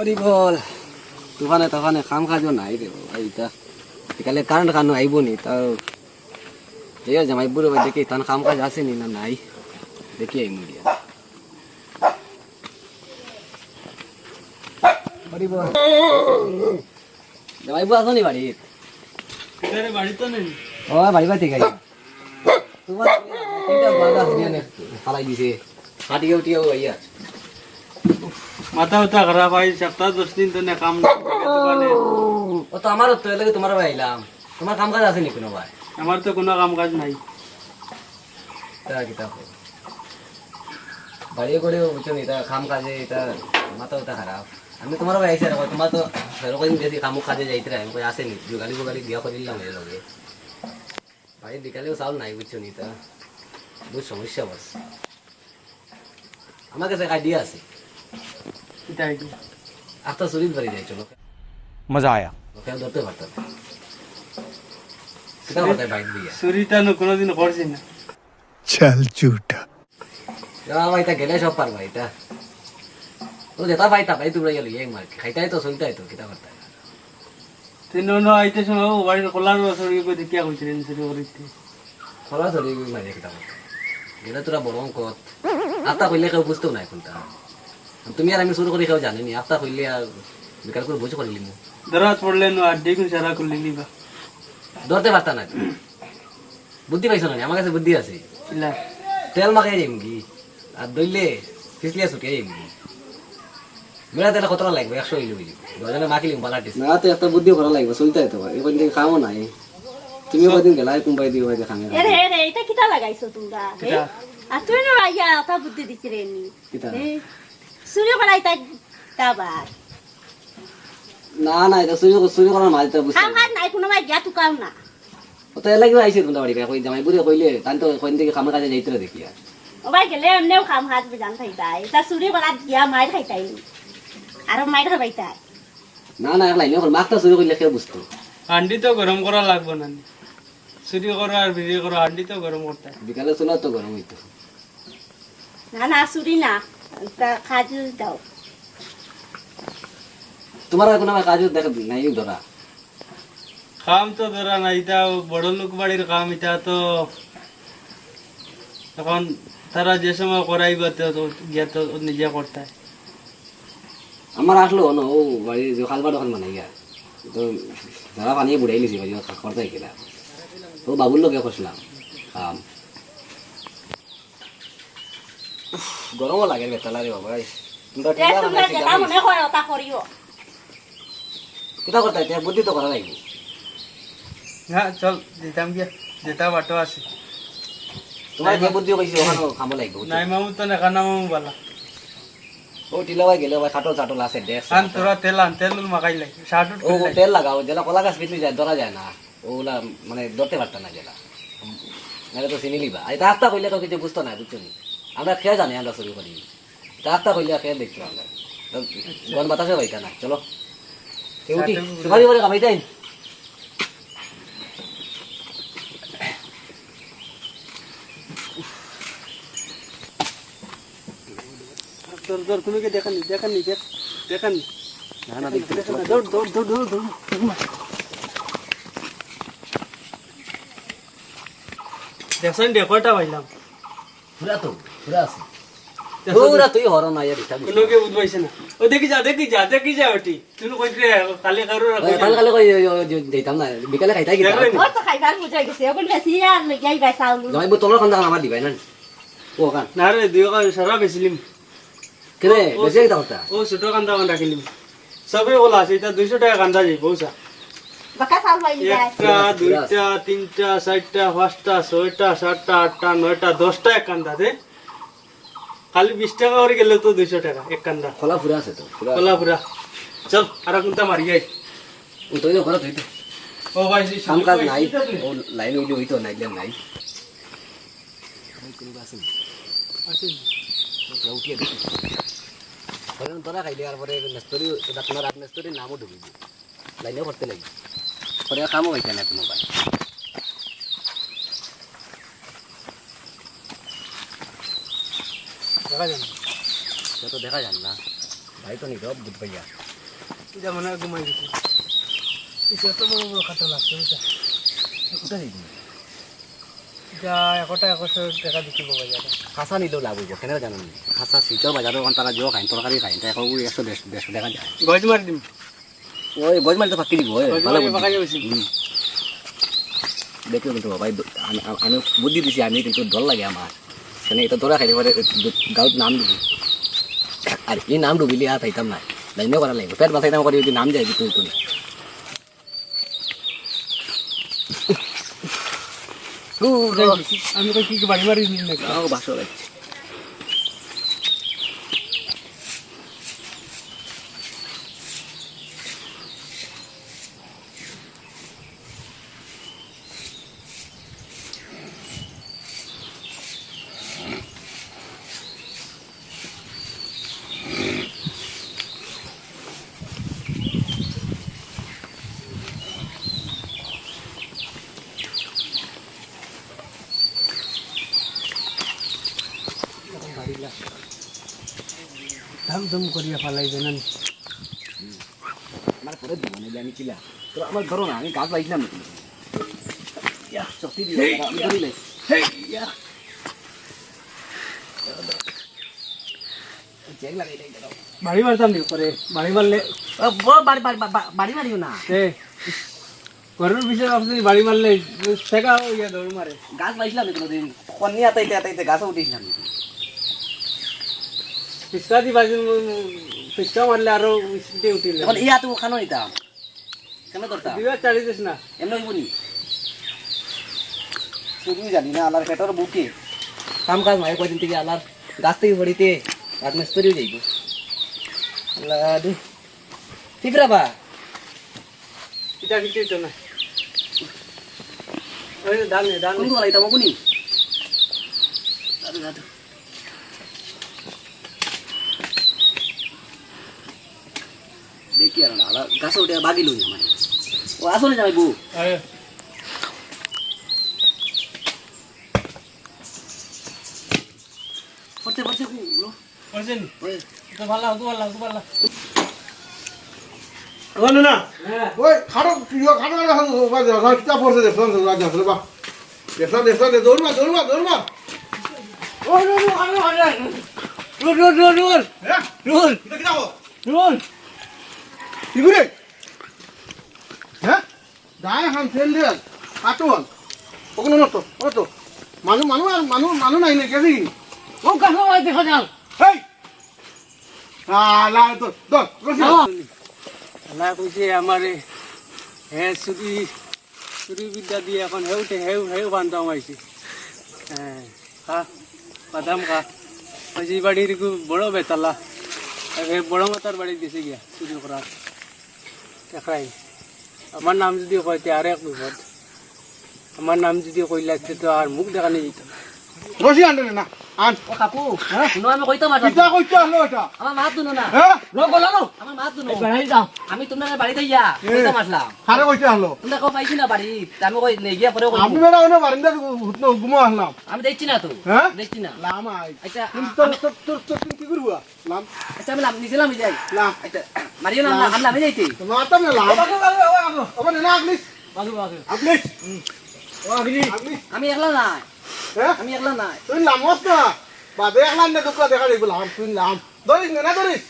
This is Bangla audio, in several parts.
অরে বল তুফানে তুফানে কাম কাজও নাই রে এইটা কালে কারেন্ট কানো আইব নি তাও ঠিক আছে জামাই বুড়ো ভাই দেখি তার কাম কাজ আসেনি না নাই দেখি আই মুড়িয়া অরে বল জামাই বুড়ো আসো নি বাড়ির কিদারে বাড়ি তো নেই ও বাড়ি বাড়ি থেকে তোমার তিনটা বাগা দিয়ে নে ফালাই দিছে হাটিয়ে উঠিয়ে আইয়া মাথা উঠা খারাপ হয় সপ্তাহ 10 দিন তো না কাম দোকানে ও তো আমারও তো লাগে তোমার ভাই আইলাম তোমার কাম কাজ আছে নি কোনো ভাই আমার তো কোনো কাম কাজ নাই তা কিতা বাড়ি করে বুঝছো নি তা কাম কাজে এটা মাথা উঠা খারাপ আমি তোমার ভাই আইসা রাখো তোমার তো সেরকম বেশি কাম কাজে যাইতে আমি কই আসেনি যোগালি গোগালি বিয়া করিলাম এর লগে বাড়ি বিকালেও চাউল নাই বুঝছো নি তা বহুত সমস্যা বস আমার কাছে আইডিয়া আছে এটাই আস্তা শরীর ভরে যায় চলো मजा आया ওকে ধরতে পারতাম কিতা কথা বাইক দিয়া চুরিটা না কোনোদিন করছি না चल झूठा ভাই তা গেলে সব পারবা এটা ও যেটা পাইতা ভাই তোমরা গেলি এক মার খাইতাই তো চলতাই তো কিতা করতাই তিন নো আইতে সময় ও বাড়ি কলার চুরি করে দেখিয়া কইছিলেন চুরি করিতে সরাসরি মাঝে কিতা করতাই গেলে তোরা বড় অঙ্কত আত্মা কইলে কেউ বুঝতেও নাই কোনটা তুমি আর আমি শুরু করে কেউ জানিনি আত্মা কইলে আর বিকাল করে বুঝে করিলি মু দরাজ পড়লে নো আর দেখুন সারা করলে নিবা ধরতে পারতা না বুদ্ধি পাইছো না আমার কাছে বুদ্ধি আছে ইলা তেল মাখাই যাইম কি আর দইলে ফিসলিয়া ছুটিয়ে যাইম কি মেলা তেল কতটা লাগবে 100 ইলো হইলি গজনে মাখিলিম বালা টিস না তো একটা বুদ্ধি করা লাগবে চলতে তো ভাই এবার দিন খামো নাই তুমি কদিন গেলাই কুম্বাই দিও ভাই খামে এরে এটা কিটা লাগাইছো তোমরা আর তুই না আইয়া তা বুদ্ধি দিছিরে নি কিতা সূর্য কলাই তাই তাবার না না এটা সুরি করার মাঝে বুঝতে খাম হাত নাই কোনো মাই গিয়া তুকাও না ও তো এলাকি আইছে তোমরা বাড়ি কই জামাই বুড়ি কইলে তান তো কোন দিকে খামে কাজে যাইতে দেখি আর ও ভাই গেলে এমনেও খাম হাত জান থাইতাই তা সূর্য কলা গিয়া মাই খাইতাই আর মাই খাইতাই না না একলাই নিও মাছটা চুরি করলে কেউ বুঝতো হান্ডি তো গরম করা লাগবে না চুরি করা আর বিক্রি করা হান্ডি তো গরম করতে হয়। বিকালে চুলা তো গরম হইতো না না সূর্য না তা খাজ দাও তোমার আর কোনো কাজ দেখা নাই ধরা কাম তো ধরা না এটা বড় লোক বাড়ির কাম এটা তো এখন তারা যে সময় করাইবে তো গিয়া তো নিজে করতে হয়। আমার আসলো না ও বাড়ি যে খালবা দোকান বানাই গা তো ধরা পানি বুড়াই লিছি ভাই খরচা গেলা ও বাবুর লোকে কষলাম কাম গরমও লাগে বেতালা রে বাবা তোমরা এ তোমরা যেটা মনে হয় ওটা করিও কিতা করতে এটা বুদ্ধি তো করা লাগবে হ্যাঁ চল দিতাম গিয়া যেটা বাটো আছে তোমার যে বুদ্ধি কইছি ওখানে খামো লাগবে নাই মামু তো না কানা মামু বালা ও টিলা ভাই গেলে ভাই খাটো চাটো আছে দেখ আন তোরা তেল মাখাই লাই শার্ট ও তেল লাগাও যেটা কলা গাছ পিছনে যায় ধরা যায় না ওগুলা মানে ধরতে পারতাম না যেটা নাহলে তো চিনি লিবা এটা আস্তা কইলে তো কিছু বুঝতো না বুঝছো নি আমরা খেয়ে জানি আমরা শুরু করি এটা আস্তা কইলে খেয়ে দেখছো আমরা গন বাতাসে পাইতা না চলো উঠি সুপারি করে কামাইতাই তোর তোর কোনোকে দেখানি দেখানি না না দেখতে দৌড় দেখছেন ডেকোটা পাইলাম পুরা তো পুরা আছে পুরা তুই হর না ইয়ার এটা কোনোকে বুঝবাইছে না ও দেখি যা ওটি তুই কই কালে কারো কাল কালে কই দিতাম না বিকালে খাইতাই কি ও তো খাইবার বুঝাই গেছে ওগুলো বেশি আর লইয়াই বাই চাউল জমাই তোমরা খান আমার দিবাই না ও কান না রে দুই সারা বেছিলিম কেরে বেশি কিতা কথা ও ছোট কান্দা রাখিলিম সবে বলা আছে এটা 200 টাকা কান্দা যাই বউসা বাকা চাউল পাই যায় একটা দুইটা তিনটা চারটা পাঁচটা ছয়টা সাতটা আটটা নয়টা 10টা এক কান্দা দে খালি 20 টাকা করে গেলে তো 200 টাকা এক কান্দা খোলা পুরা আছে তো পুরা খোলা পুরা চল আর কোনটা মারি যাই ও তুই তো ঘরে তুই তো ও ভাই কাম কাজ নাই ও লাইন উইলি হইতো নাই নাই উঠিয়ে দেখি তোরা খাইলে আর পরে নেস্তরি আপনার রাত নেস্তরির নামও ঢুকি লাইনেও করতে লাগি পরে কামও হইতে না কোনো ভাই দেখা যান তো দেখা যান না ভাই তো নিরব বুধ ভাইয়া এটা মনে হয় ঘুমাই গেছে এটা তো বড় বড় কাটা লাগছে এটা কোথায় দিবি এটা 100 টাকা দিতে বাজারে খাসা নিলেও লাভ হইব কেন জানো খাসা সিটর বাজারে ওখান তারা জিও খাইন তরকারি খাইন তাই এখন 100-150 টাকা যায় গজ মারি দিম ওই গজ মারি তো ফাঁকি দিব ভালো ফাঁকা যাবে দেখো কিন্তু ভাই আমি বুদ্ধি দিছি আমি কিন্তু ডর লাগে আমার কেন এটা তোরা খাইতে পারে গাঁত নাম দিবি আর এই নাম ডুবিলে আর খাইতাম না লাইনে করা লাগবে পেট বাঁচাইতাম করি যদি নাম যায় তুই তুই আমি কই কি বাড়ি মারি দিন নাকি বাসো লাগছে ধাম ধুম করিয়া ফালাই জানেন আমার পরে দিব না জানি কিলা তো আমার ধরো না আমি গাছ লাইছিলাম নাকি ইয়া শক্তি দিয়ে আমি ধরি লাই ইয়া চেক লাগাই লাই দাও বাড়ি মারতাম নি পরে বাড়ি মারলে বাড়ি মারিও না ঘরের বিষয়ে ভাবছি বাড়ি মারলে শেখা ইয়া দৌড় মারে গাছ লাইছিলাম কোনোদিন কন্যা আতাইতে আতাইতে গাছও উঠেছিলাম পিসকা দি বাজি পিসকা মারলে আরো স্পিডে উঠিলে এখন ইয়া তো খানো নিতাম কেন ধরতাম দিবা চাড়ি দিস না এমনি বলি শুধু জানি না আল্লাহর পেটর বুকে কাম কাজ মায়ে কয়দিন থেকে আল্লাহর গাছ থেকে ভরিতে রাজমিস্ত্রিও যাইব আল্লাহ দু ঠিক রাবা এটা কিছু তো না ওই ডাল নে ডাল কোন গলাইতাম কোনি দাদু দাদু দেখি আর না আল্লাহ গাছে উঠে বাগি লই আমার ও আসলে যাই বউ আরে পড়তে পড়তে লো ওছেন ওই তো ভালো তো ভালো ওখানে না হ্যাঁ ওই খাটো খাটো কিতা পড়ছে দেখলাম রাজা বা দেখলাম দৌড়বা ওই রুল হ্যাঁ রুল কিতা কিতা হো রুল কি করে হ্যাঁ গায়ে হান ফেল দে কাটুন ওখানে তো মানুষ নাই না কেজি ও কাছে ওই দেখো যাও হেই লা তো রসি আল্লাহ কইছে আমারে হে চুরি বিদ্যা দিয়ে এখন হেউ বান্ধা মাইছে হ্যাঁ খা বাদাম খা কইছে এই বাড়ির বড় বেতালা হে বড় মাতার বাড়ি দিছে গিয়া চুরি করার দেখাই আমার নাম যদি কইতে আর এক বিপদ আমার নাম যদি কইলা তো আর মুখ দেখানি যেত রসি আনতে না আন ও কাকু শুনো আমি কইতাম আর কিতা কইতে হলো এটা আমার মাত দুনো না হ্যাঁ লো বলালো আমার মাত দুনো বাড়ি যাও আমি তোমাদের বাড়িতে ইয়া কইতাম আসলাম কারে কইতে হলো তোমরা কো পাইছি না বাড়ি আমি কই নে গিয়া পরে কই আমি বেড়া ওনে বারিন্দা ঘুমো আসলাম আমি দেখছি না তো হ্যাঁ দেখছি না লামাই আচ্ছা তোর কি করবো লাম আচ্ছা আমি নিছিলাম যাই লাম আচ্ছা মারিও না আমরা আমি যাইতে মাতাম না লাম ওখানে না আগলিস বাজু আগলিস ও আগলি আগলিস আমি একলা নাই হ্যাঁ আমি একলা নাই তুই লামস না বাদে একলাম না দুকলা দেখা দিব লাম তুই লাম ধরিস না ধরিস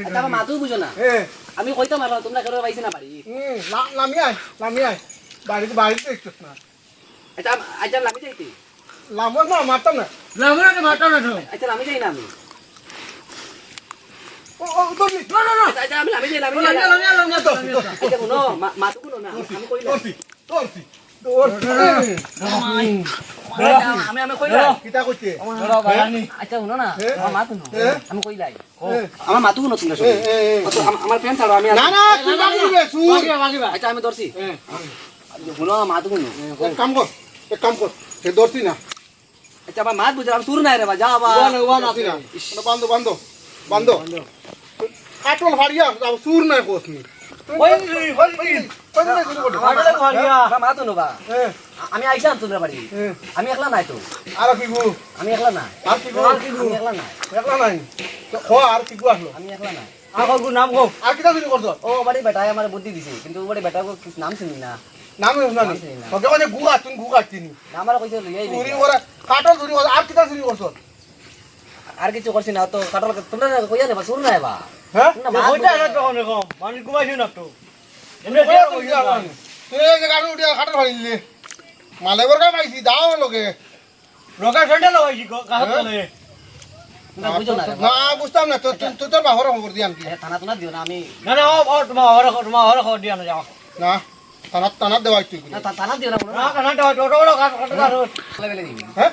আচ্ছা আমার মাতু বুঝো না হ্যাঁ আমি কইতাম আর তোমরা কেন পাইছি না বাড়ি লামিয়াই বাড়িতে একটু না আচ্ছা আচ্ছা আমি যাইতে লামস না মারতাম না লামরাকে মারতাম না তো আচ্ছা আমি যাই না আমি ও ধরিস আচ্ছা আচ্ছা আমি যাই আমি যাই আচ্ছা কোনো মাতু কোনো না আমি কইলাম ধরছি আমি আমি কইলাম কিতা কইতে আচ্ছা শুনো না আমার মাতু নো হ্যাঁ? আমি কইলাই আমার মাতু কোনো তোমরা শুনো আমার ফ্রেন্ড ছাড়ো আমি না না তুই বাগিবে সুর আচ্ছা আমি ধরছি শুনো মাতু কোনো এক কাম কর সে ধরছি না আচ্ছা আমার মাত বুঝলাম সুর নাই রে বা যা বা বান্ধ কাটল ভাড়িয়া সুর নাই কোসনি মাতু নো বা আমি আইসাম তোমরা বাড়ি আমি একলা নাই তো আর কি গু আমি একলা নাই আর কি গু আমি একলা নাই একলা নাই খ আর কি গু আসলো আমি একলা নাই আগর নাম কো আর কিটা চুরি করছ ও বাড়ি বেটায় আমার বুদ্ধি দিছে কিন্তু বাড়ি বেটা নাম চিনি না নাম শুনানি তোকে মানে গু কাট গু কাটছিনি আমার কইছে লইয়াই চুরি করে কাটল চুরি করছ আর কিটা চুরি করছ আর কিছু করছি না তো কাটল তোমরা কইয়া দেবা শুন না এবা হ্যাঁ না মাছ কইতা না তো অনেক কম মানে ঘুমাইছি না তো এমনি তুই এই যে গাড়ি উঠিয়া খাটল ফাড়িলি মালেবর কা পাইছি দাও লোকে রকা ঠান্ডা লাগাইছি কাহাত তলে তোমরা বুঝো না না বুঝতাম না তোর বাহর খবর দিয়াম কি থানা তোনা দিও না আমি না না ও তোমার হর খবর দিয়া না যাও না টানাত দেওয়া তুই না থানা দিও না না কানা তো টোটো কাট কাট লেভেলে দিবি হ্যাঁ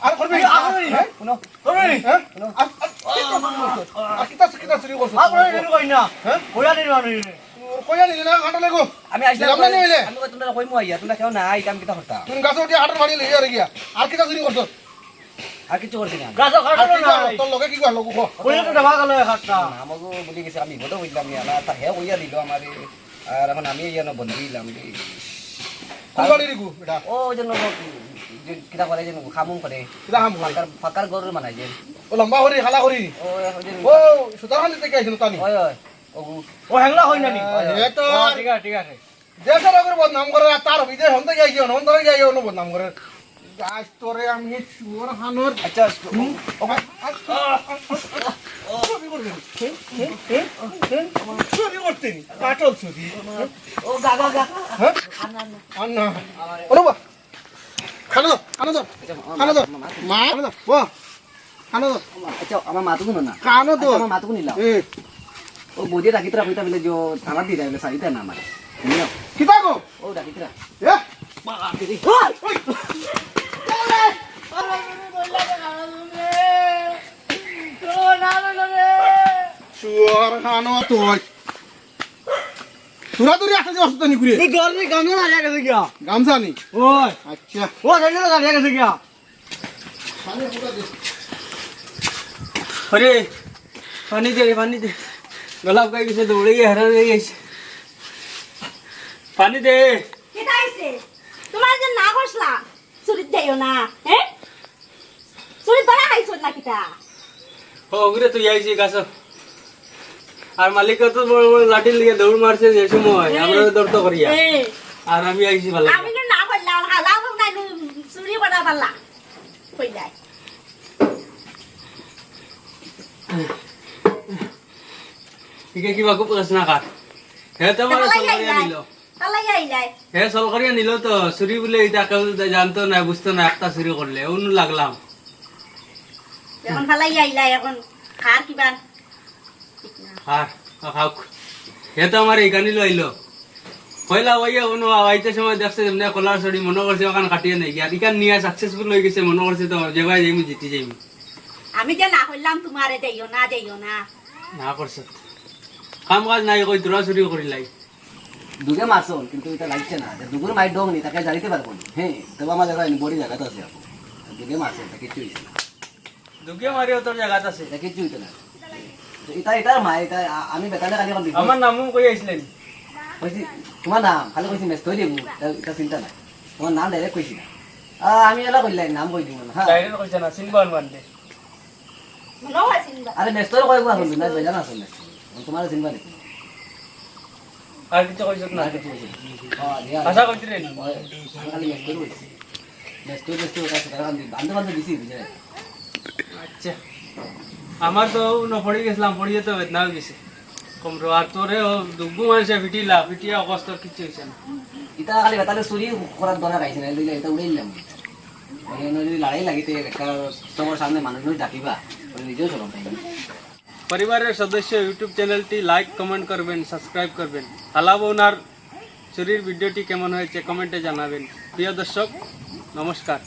আর করবি শুনো হ্যাঁ আর কিটা কিটা চুরি করছ কইয়া নিলি না খাটলে গো আমি দিলাম না নিলে আমি কই তোমরা কইমু আইয়া তোমরা কেউ না এই কাম কিটা করতা তুই গাছ উঠিয়া খাটল ফাড়ি লইয়া রে গিয়া আর কিটা চুরি করছ আর কিছু করছি না তোর লগে কি কর লোক আমাকে বলি গেছে আমি বড় হইলাম না তা হে হইয়া দিল আমার আর এখন আমি যেন বন্ধ দিলাম কোন বাড়ি রিগু এটা ও যেন কিটা করে যেন খামুম করে কিটা হাম কই ফাঁকার গরু মানাই যে ও লম্বা হরি হালা হরি ও যেন ও সুতারখানি থেকে আইছিল তানি ওই ওই ও এ তো দেশের আগের বদনাম করে আর তার বিদেশ হন্তে যাই গিয়ে অনন্তরে যাই গিয়ে বদনাম করে গাছ তোরে আমি সুর হানোর আচ্ছা চুরি করতেনি কাটল চুরি ও গা গা গা হ্যাঁ আর না ওরে বা খানো খানো তো খানো তো মা খানো তো ও খানো তো আচ্ছা আমার মাতুকু না খানো তো আমার মাতুকু নিলাম এ ও বুঝে ডাকিতরা কইতা বলে যে থানা দিয়ে দেবে সাইতে না আমার নিও কিতা গো ও ডাকিতরা এ সুর খানো তো তুরা তুরি আসতে অসুস্থ নি ঘুরে গামছা নি আচ্ছা अरे पानी दे गलाब का किसे दौड़े गए हरा गई पानी दे কেটা আইছে তোমার যে না কইছলা চুরি দেও না হ্যাঁ চুরি ধরা খাইছো না কিটা हो उगरे तो यही सी कासो আর মালিক তো বড় বড় লাঠি নিয়ে দৌড় মারছে যে সময় আমরা দৌড় তো করিয়া আর আমি আইছি ভালো আমি যে না কইলাম হালাও না চুরি করা পারলা কই যায় ঠিক আছে কিবা কো প্রশ্ন কাট হে তো আমার সরকারিয়া নিল তালাই আইলাই হে সরকারিয়া নিল তো চুরি বলে এটা কেউ জানতো না বুঝতো না একটা চুরি করলে অন্য লাগলাম এখন তালাই আইলাই এখন খার কিবা আর খাওক হে তো আমার এখানে লইলো পয়লা ওইয়া কোনো আইতে সময় দেখছে যেমন কলার ছড়ি মনে করছে ওখানে কাটিয়ে নেই আর ইকান নিয়ে সাকসেসফুল হয়ে গেছে মনে করছে তো যে ভাই যাইমি জিতি যাইমি আমি যে না কইলাম তোমারে দেইও না না করছে কাম কাজ নাই কই তোরা চুরি করি লাই দুগে মারছন কিন্তু এটা লাগছে না দুগুর মাই ডং নি তাকে জানিতে পারবো না হ্যাঁ তবে আমার জায়গা বড়ি জায়গাতে আছে আপু দুগে মারছন তা কিছু হইছে না দুগে মারিও তোর জায়গাত আছে এটা কিছু হইতো না এটার মা এটা আমি বেতালে কালি এখন আমার নামও কই আইছিলেন কইছি তোমার নাম খালি কইছি মেস তৈরি এটা চিন্তা নাই তোমার নাম ডাইরেক্ট কইছি না আমি এলা কইলাই নাম কই দিম না হ্যাঁ ডাইরেক্ট কইছ না সিনবান বানতে মনে হয় চিন্তা আরে মেস্তর কই গুয়া হল না বেজান আছে মেস তোমার চিনবা নাকি আর কিছু কইছ না হ্যাঁ দিয়া আশা কইছিলেন খালি মেস্তর কইছি মেস্তর ওটা সেটা বান্ধব বান্ধব দিছি বুঝে আচ্ছা আমার তো পড়ে গেছিলাম পড়িয়ে তো বেদনা হয়ে গেছে কমরো আর তোরে দুগু মানুষে পিটিয়া অবস্থা কিছু হয়েছে না এটা খালি বেতালে চুরি করার দরকার আইছে না লইলে এটা উড়াই দিলাম যদি লড়াই লাগিতে একটা তোমার সামনে মানুষ ডাকিবা নিজেও চলম তাই পরিবারের সদস্য ইউটিউব চ্যানেলটি লাইক কমেন্ট করবেন সাবস্ক্রাইব করবেন আলাপ ওনার চুরির ভিডিওটি কেমন হয়েছে কমেন্টে জানাবেন প্রিয় দর্শক নমস্কার।